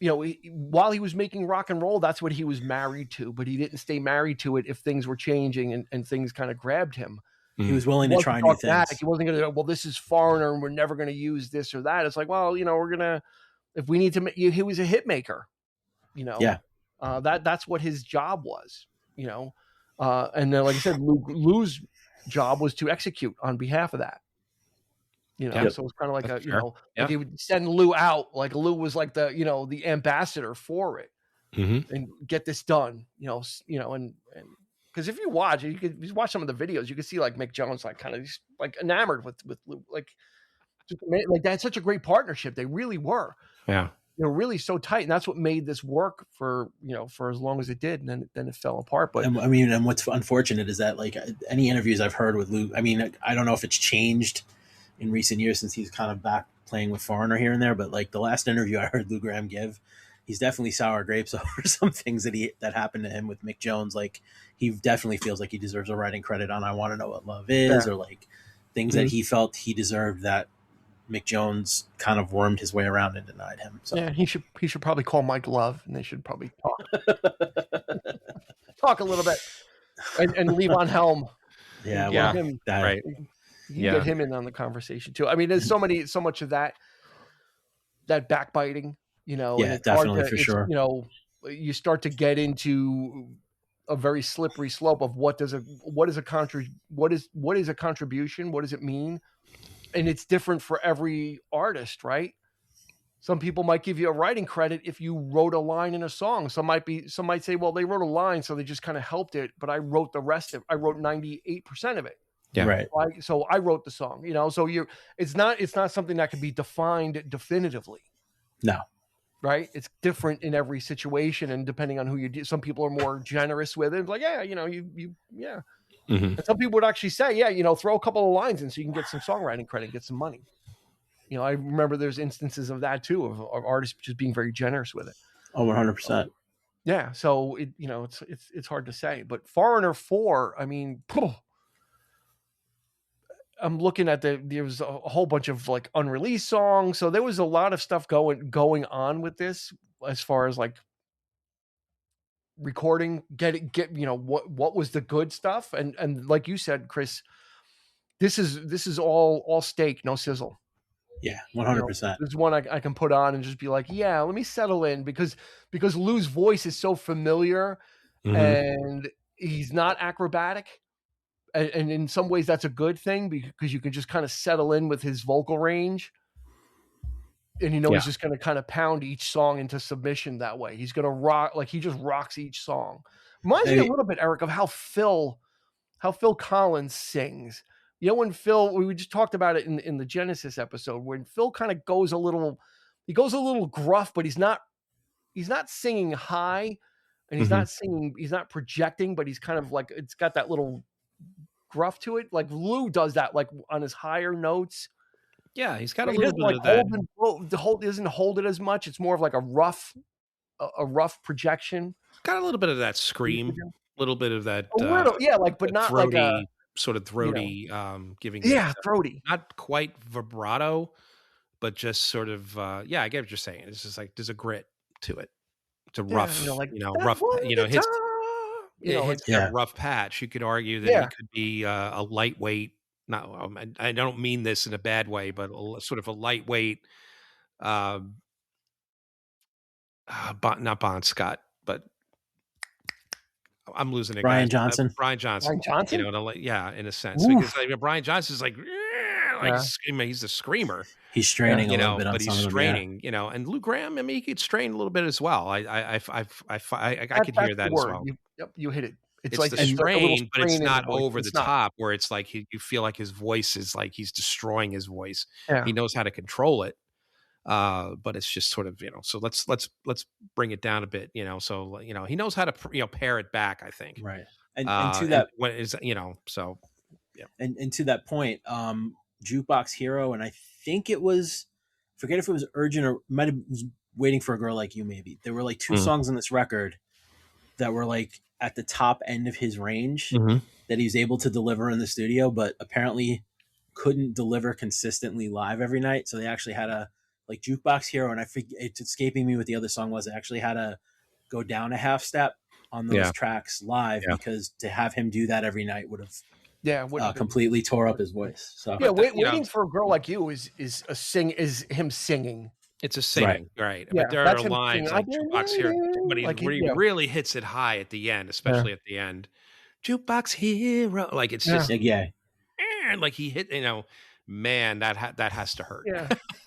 while he was making rock and roll, that's what he was married to, but he didn't stay married to it if things were changing and things kind of grabbed him. He was willing to try new things. He wasn't going to, well, this is Foreigner and we're never going to use this or that. It's like, well, we're going to, if we need to, he was a hit maker, Yeah. That's what his job was, and then, like I said, Lou's job was to execute on behalf of that. So it's kind of like like he would send Lou out, like Lou was like the, the ambassador for it, and get this done, and because if you watch, you watch some of the videos, you can see like Mick Jones, like kind of like enamored with Lou, like that's such a great partnership. They really were. Yeah. They're really so tight, and that's what made this work for for as long as it did, and then it fell apart. But and what's unfortunate is that like any interviews I've heard with Lou, I mean, I don't know if it's changed in recent years since he's kind of back playing with Foreigner here and there, but like the last interview I heard Lou Gramm give, he's definitely sour grapes over some things that happened to him with Mick Jones. Like he definitely feels like he deserves a writing credit on "I Want to Know What Love Is," or like things that he felt he deserved that Mick Jones kind of wormed his way around and denied him. So yeah, he should probably call Mike Love, and they should probably talk a little bit, and leave on Helm. Yeah, right. Get him in on the conversation too. I mean, there's so much of that backbiting, Yeah, definitely, for sure. You start to get into a very slippery slope of what is a contribution? What does it mean? And it's different for every artist, right? Some people might give you a writing credit if you wrote a line in a song. Some might say, well, they wrote a line, so they just kind of helped it, but I wrote the rest of it. I wrote 98% of it. Yeah. Right. So I wrote the song, so it's not something that can be defined definitively. No. Right. It's different in every situation. And depending on who you do, some people are more generous with it. It's like, yeah, yeah. Mm-hmm. And some people would actually say, yeah, throw a couple of lines in so you can get some songwriting credit, get some money. I remember there's instances of that too, of artists just being very generous with it. Oh, 100%. Yeah. So it's hard to say, but Foreigner 4, I mean, I'm looking at there was a whole bunch of like unreleased songs. So there was a lot of stuff going on with this as far as like recording, get what was the good stuff. And like you said, Chris, this is all steak, no sizzle. Yeah, 100%. This is one I can put on and just be like, yeah, let me settle in because Lou's voice is so familiar and he's not acrobatic. And in some ways that's a good thing because you can just kind of settle in with his vocal range. And he's just going to kind of pound each song into submission that way. He's going to rock, like he just rocks each song. Reminds me a little bit, Eric, of how Phil Collins sings. When Phil, we just talked about it in the Genesis episode, when Phil kind of goes a little gruff, but he's not singing high and he's not projecting, but he's kind of like, it's got that little gruff to it. Like Lou does that, like on his higher notes. Yeah, he's got a little bit of that. Doesn't hold it as much. It's more of like a rough projection. Got a little bit of that scream, a little bit of that. But not throaty, like a sort of throaty, giving. Throaty. Not quite vibrato, but just sort of. I get what you're saying. It's just like there's a grit to it. It's a rough, rough. Hits a rough patch. You could argue that he could be a lightweight. No, I don't mean this in a bad way, but sort of a lightweight, not Bon Scott, but I'm losing it. Brian Johnson. Brian Johnson. In a sense, Oof. because Brian Johnson's like he's a screamer. He's straining a little bit, but he's straining. And Lou Gramm, he could strain a little bit as well. I could hear that as well. You hit it. It's like the strain, but it's not over the top where it's like you feel like his voice is like he's destroying his voice. Yeah. He knows how to control it, but it's just sort of So let's bring it down a bit. So he knows how to pare it back. I think right. And to that when is so yeah. And to that point, Juke Box Hero, and I think it was, forget if it was Urgent or might have Waiting for a Girl Like You, maybe. There were like two songs on this record that were like at the top end of his range that he was able to deliver in the studio, but apparently couldn't deliver consistently live every night. So they actually had a like Juke Box Hero, and I think it's escaping me what the other song was. It actually had to go down a half step on those tracks live because to have him do that every night would have completely tore up his voice. So Waiting for a Girl Like You is him singing. It's a singing, right? But there are lines like Jukebox Hero when he really hits it high at the end, especially at the end. Jukebox Hero, like it's just like he hit, man, that has to hurt.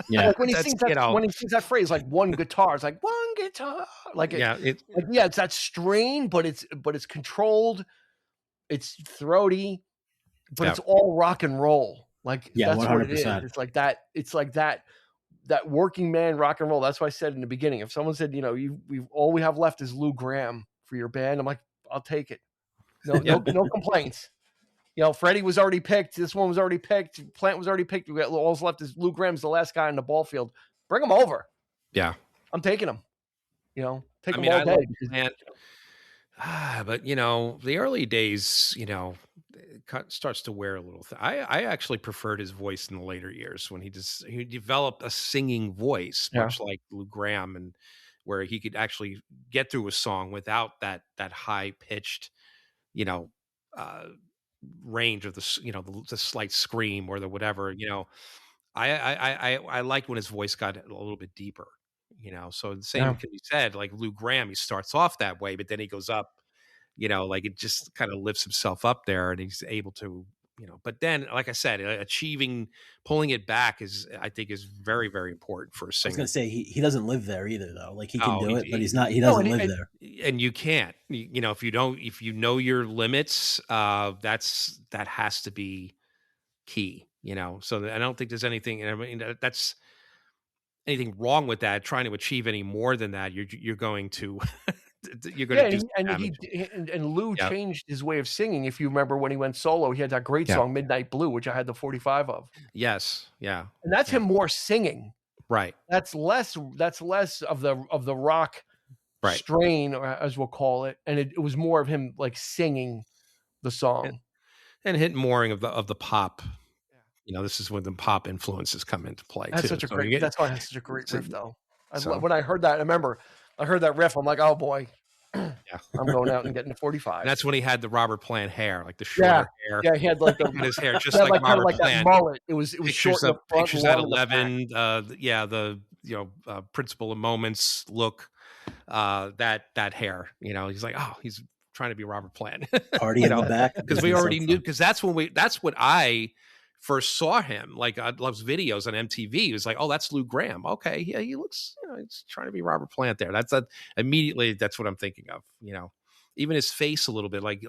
Like when he sings that phrase, like one guitar, it's like one guitar, it's that strain, but it's controlled, it's throaty, but it's all rock and roll. Like that's 100%. What it is. It's like that. It's like that working man rock and roll. That's why I said in the beginning, if someone said, all we have left is Lou Gramm for your band, I'm like, I'll take it. No complaints. Freddie was already picked. This one was already picked. Plant was already picked. We got all that's left is Lou Gramm's the last guy on the ball field. Bring him over. Yeah, I'm taking him. Take him all day. But the early days, it starts to wear a little. I actually preferred his voice in the later years when he developed a singing voice, much like Lou Gramm, and where he could actually get through a song without that high pitched, range of the slight scream or the whatever. I liked when his voice got a little bit deeper. So the same can be said. Like Lou Gramm, he starts off that way, but then he goes up. Like it just kind of lifts himself up there, and he's able to, But then, like I said, pulling it back I think is very, very important for a singer. I was going to say he doesn't live there either, though. Like he can do it, but he's not. He doesn't live there, and you can't. If you know your limits, that has to be key. So I don't think there's anything. I mean, that's anything wrong with that. Trying to achieve any more than that, you're going to. You're going to do and Lou changed his way of singing. If you remember when he went solo, he had that great song "Midnight Blue," which I had the 45 of. Yes, yeah, and that's him more singing. Right. That's less of the rock strain, or as we'll call it, and it was more of him like singing the song and hit more of the pop. This is when the pop influences come into play. That's too. Such a great. That's why it's such a great riff, though. When I heard that, I remember. I heard that riff. I'm like, oh boy, I'm going out and getting a 45. And that's when he had the Robert Plant hair, like the shorter hair. Yeah, he had like his hair, just like Robert Plant. That mullet. It was short. Pictures at 11. The Principle of Moments look. That hair. He's like, oh, he's trying to be Robert Plant. Party in the back, because we already knew. Because that's when I first saw him. Like I loved videos on MTV. He was like, oh, that's Lou Gramm. Okay, yeah, he looks, he's trying to be Robert Plant there. Immediately that's what I'm thinking of. Even his face a little bit. Like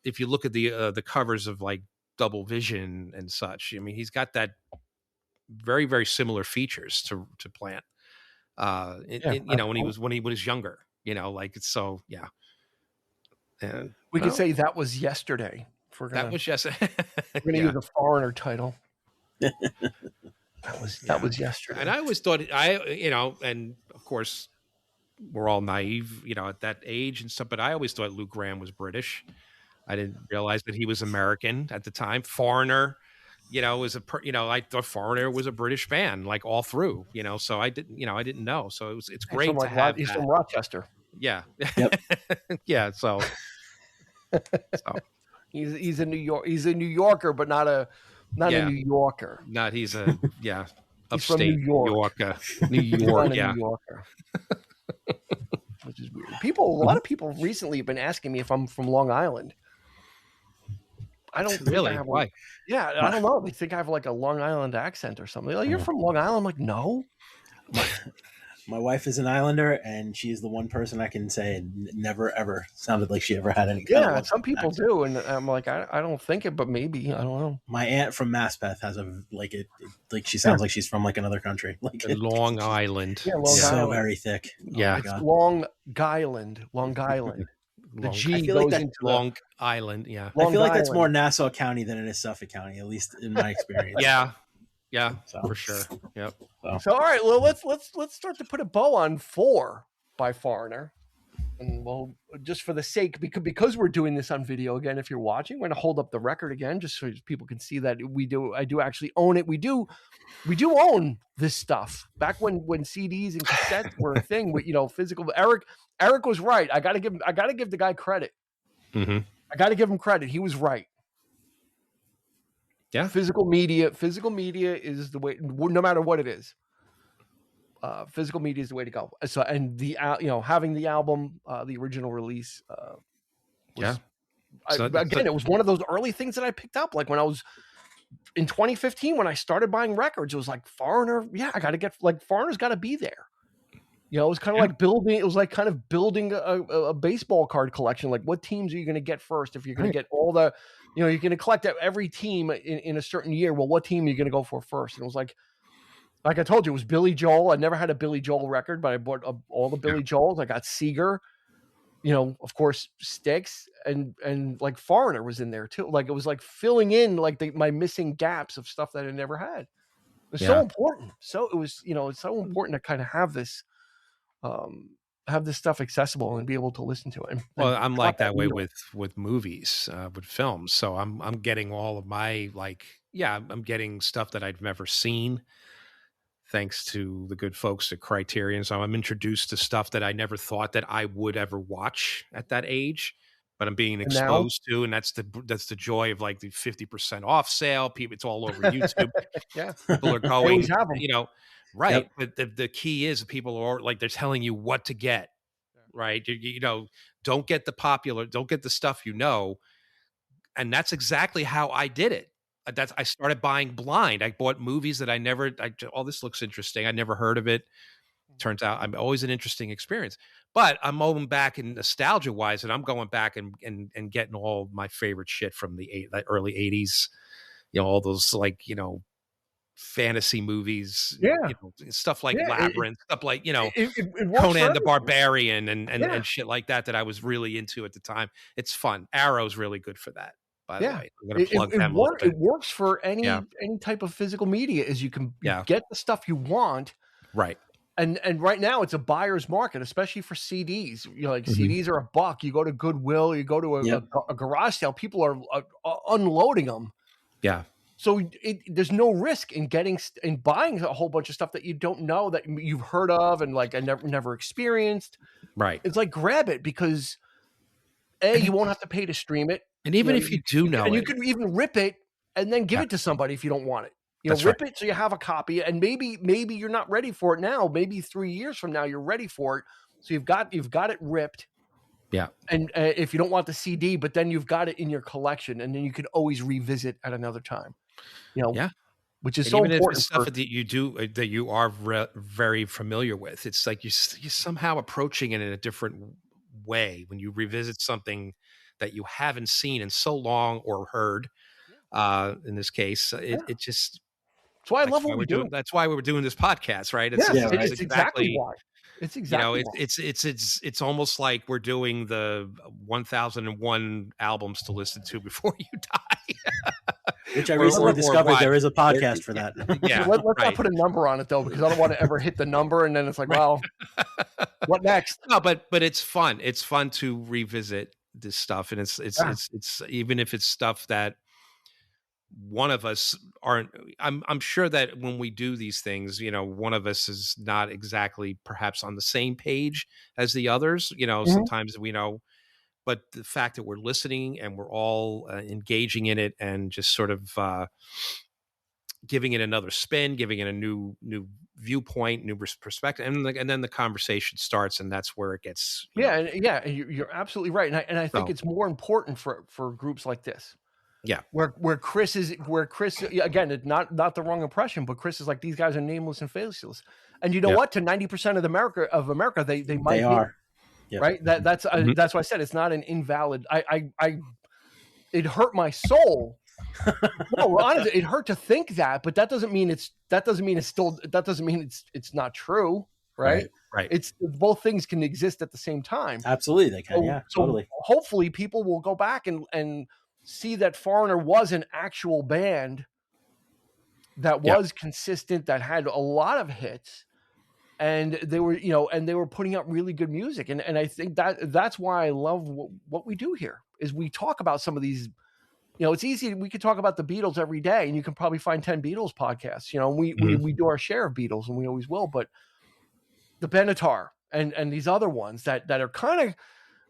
if you look at the covers of like Double Vision and such. I mean, he's got that very, very similar features to Plant. When he was younger. It's so yeah. And we could say that was yesterday. That was yesterday. We're going to use a foreigner title. That was yesterday. And I always thought, and of course, we're all naive, at that age and stuff, but I always thought Lou Gramm was British. I didn't realize that he was American at the time. Foreigner, I thought Foreigner was a British band, like all through, so I didn't know. So it's great to have He's from Rochester. Yeah. Yep. Yeah. So. He's a New Yorker, but not a New Yorker. Not he's he's upstate from New York. New York, New Yorker. Which is weird. A lot of people recently have been asking me if I'm from Long Island. I don't really. Why? I don't know. They think I have like a Long Island accent or something. Like, you're from Long Island? I'm like, no. My wife is an Islander, and she is the one person I can say never ever sounded like she ever had any. Yeah, some people do, and I'm like, I don't think it, but maybe I don't know. My aunt from Maspeth has she sounds like she's from like another country, like Long Island. Yeah, Long Island. So very thick. Yeah, it's Long Island. The G goes into Long Island. Yeah, I feel like that's more Nassau County than it is Suffolk County, at least in my experience. Yeah. Yeah, for sure. Yep. So all right, well let's start to put a bow on 4 by Foreigner. And well, just for the sake, because we're doing this on video again, if you're watching, we're going to hold up the record again, just so people can see that I do actually own it. We do own this stuff. Back when CDs and cassettes were a thing with, physical. Eric was right. I got to give the guy credit. Mm-hmm. I got to give him credit. He was right. Yeah. Physical media is the way, no matter what it is. Physical media is the way to go. So, and having the album, the original release, it was one of those early things that I picked up. Like when I was in 2015, when I started buying records, it was like Foreigner. Yeah, I got to get Foreigner's got to be there. It was kind of like building. It was like kind of building a baseball card collection. Like, what teams are you going to get first? If you're going to get all the, you're going to collect every team in a certain year. Well, what team are you going to go for first? And it was like I told you, it was Billy Joel. I never had a Billy Joel record, but I bought all the Billy Joels. I got Seeger, of course, Styx, and like Foreigner was in there too. Like it was like filling in like my missing gaps of stuff that I never had. It was so important. So it was, it's so important to kind of have this stuff accessible and be able to listen to it. Well, I'm like that way with movies, with films. So I'm getting all of my I'm getting stuff that I've never seen, thanks to the good folks at Criterion. So I'm introduced to stuff that I never thought that I would ever watch at that age, but I'm being exposed to, and that's the joy of like the 50% off sale. People, it's all over YouTube. Yeah, people are going, right. Yep. But the key is people are like, they're telling you what to get, right? Don't get don't get the stuff, and that's exactly how I did it. I started buying blind. I bought movies that this looks interesting. I never heard of it. Turns out I'm always an interesting experience, but I'm moving back in nostalgia wise, and I'm going back and getting all my favorite shit from the early 80s, all those fantasy movies, stuff like Labyrinth, stuff like, Conan the Barbarian and shit like that I was really into at the time. It's fun. Arrow's really good for that. By the way, I'm going to plug them. It works for any type of physical media, is you can get the stuff you want. Right. And right now it's a buyer's market, especially for CDs. CDs are $1. You go to Goodwill, you go to a garage sale, people are unloading them. Yeah. So there's no risk in buying a whole bunch of stuff that you don't know, that you've heard of and I never experienced. Right. It's like, grab it, because you won't have to pay to stream it. And even if you do know, you could even rip it and then give it to somebody if you don't want it. Rip it so you have a copy, and maybe you're not ready for it now. Maybe 3 years from now you're ready for it. So you've got it ripped. Yeah. And if you don't want the CD, but then you've got it in your collection, and then you could always revisit at another time. Which is so important. If it's stuff that you do that you are very familiar with, it's like you're somehow approaching it in a different way when you revisit something that you haven't seen in so long or heard. In this case, it just. That's why I love what we're doing. That's why we were doing this podcast, right? It's exactly why. It's exactly. It's almost like we're doing the 1001 albums to listen to before you die. Which I recently discovered there is a podcast for that. Yeah, let's not put a number on it though, because I don't want to ever hit the number and then it's like, well, what next? No, but it's fun. It's fun to revisit this stuff, and it's even if it's stuff that one of us aren't. I'm sure that when we do these things, one of us is not exactly perhaps on the same page as the others. Sometimes we know. But the fact that we're listening and we're all engaging in it and just sort of giving it another spin, giving it a new viewpoint, new perspective, and then the conversation starts, and that's where it gets. You're absolutely right, and I think it's more important for groups like this. Yeah, where Chris again, it's not the wrong impression, but Chris is like, these guys are nameless and faceless, and what? To 90% of America, they might be. Yep. Right. That's why I said it's not an invalid. It hurt my soul. No, honestly, it hurt to think that, but that doesn't mean it's not true. Right. It's both things can exist at the same time. Absolutely, they can. Totally. So hopefully, people will go back and see that Foreigner was an actual band that was consistent, that had a lot of hits, and they were, and they were putting out really good music. And I think that's why I love what we do here, is we talk about some of these, it's easy. We could talk about the Beatles every day, and you can probably find 10 Beatles podcasts, we do our share of Beatles, and we always will, but the Benatar and these other ones that are kind of,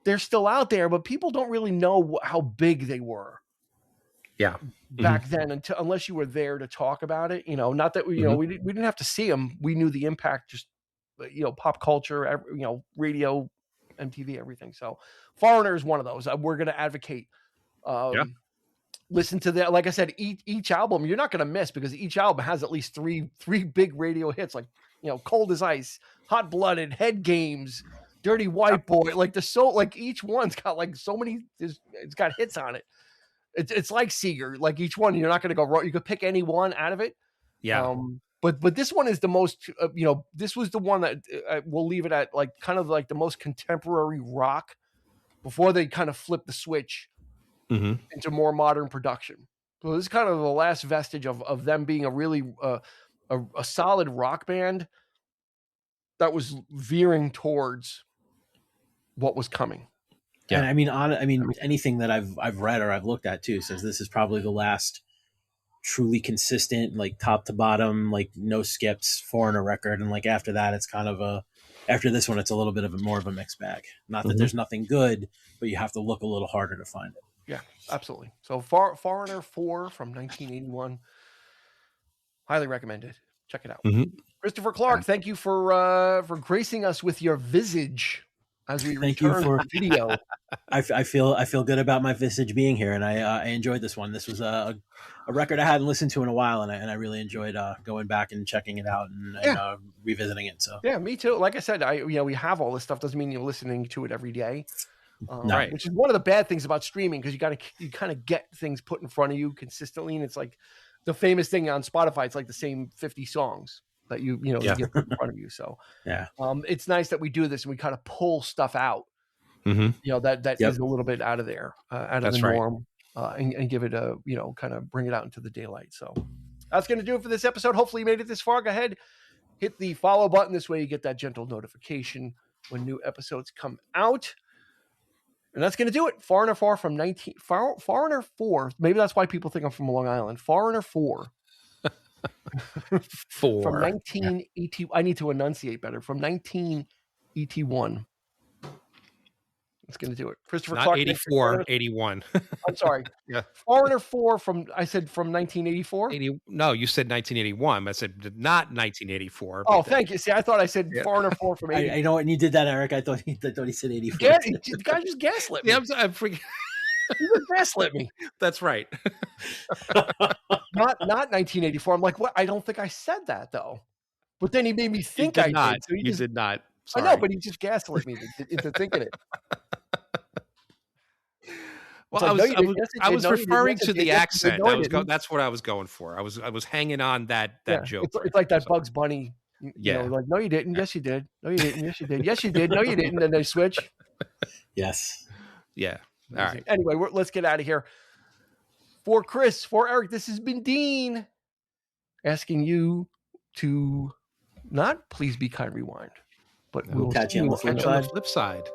they're still out there, but people don't really know how big they were. Yeah. Back then, unless you were there to talk about it, not that we didn't have to see them. We knew the impact, just, pop culture, radio, MTV, everything. So Foreigner is one of those. We're going to advocate. Listen to that. Like I said, each album you're not going to miss, because each album has at least three big radio hits, like, Cold as Ice, Hot Blooded, Head Games, Dirty White Boy. Like each one's got like so many, it's got hits on it. It's like Seeger, like each one, you're not going to go wrong. You could pick any one out of it. Yeah. But this one is the most, this was the one that we'll leave it at, like kind of like the most contemporary rock before they kind of flipped the switch into more modern production. So this is kind of the last vestige of them being a really a solid rock band that was veering towards what was coming. Yeah. And I mean, anything that I've read or I've looked at too says this is probably the last truly consistent, like top to bottom, like no skips Foreigner record. And like after that, it's kind of after this one, it's a little bit of more of a mixed bag. Not that there's nothing good, but you have to look a little harder to find it. Yeah, absolutely. So Foreigner 4 from 1981, highly recommended. Check it out. Christopher Clark, thank you for gracing us with your visage as we return for video. I feel good about my visage being here, and I enjoyed this one. This was a record I hadn't listened to in a while, and I really enjoyed going back and checking it out and revisiting it. So yeah, me too. Like I said, we have all this stuff. Doesn't mean you're listening to it every day. Right. Which is one of the bad things about streaming, because you kind of get things put in front of you consistently, and it's like the famous thing on Spotify. It's like the same 50 songs that you get put in front of you. So yeah, it's nice that we do this and we kind of pull stuff out. That is a little bit out of there, out of the norm, and give it a kind of bring it out into the daylight. So that's going to do it for this episode. Hopefully you made it this far. Go ahead, hit the follow button. This way you get that gentle notification when new episodes come out. And that's going to do it. Foreigner 4 from Foreigner 4. Maybe that's why people think I'm from Long Island. Foreigner 4. From 1980. I need to enunciate better. From 1981. That's going to do it. Christopher Clark. 84, 81. I'm sorry. Yeah. Foreigner 4 from 1984? No, you said 1981. I said not 1984. Oh, thank you. See, I thought I said Foreigner 4 from 84. I know, and you did that, Eric. I thought he said 84. Yeah, the guy just gaslit me. Yeah, I'm freaking. He just gaslit me. That's right. Not 1984. I'm like, what? I don't think I said that, though. But then he made me think I did. So you did not. Sorry. I know, but he just gaslit me into thinking it. Well, I was referring to the accent. That's what I was going for. I was hanging on that joke. It's like that Bugs Bunny. Like, no, you didn't. Yes, you did. No, you didn't. Yes, you did. Yes, you did. No, you didn't. And then they switch. Yes. Yeah. All right. Anyway, let's get out of here. For Chris, for Eric, this has been Dean asking you to not please be kind, rewind, but we'll catch you on the flip side.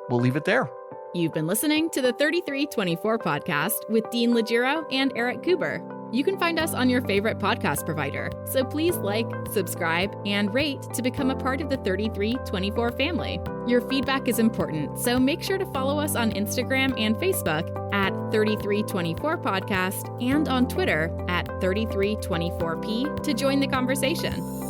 We'll leave it there. You've been listening to the 3324 podcast with Dean Legiro and Eric Kuber. You can find us on your favorite podcast provider, so please like, subscribe, and rate to become a part of the 3324 family. Your feedback is important, so make sure to follow us on Instagram and Facebook at 3324 podcast and on Twitter at 3324p to join the conversation.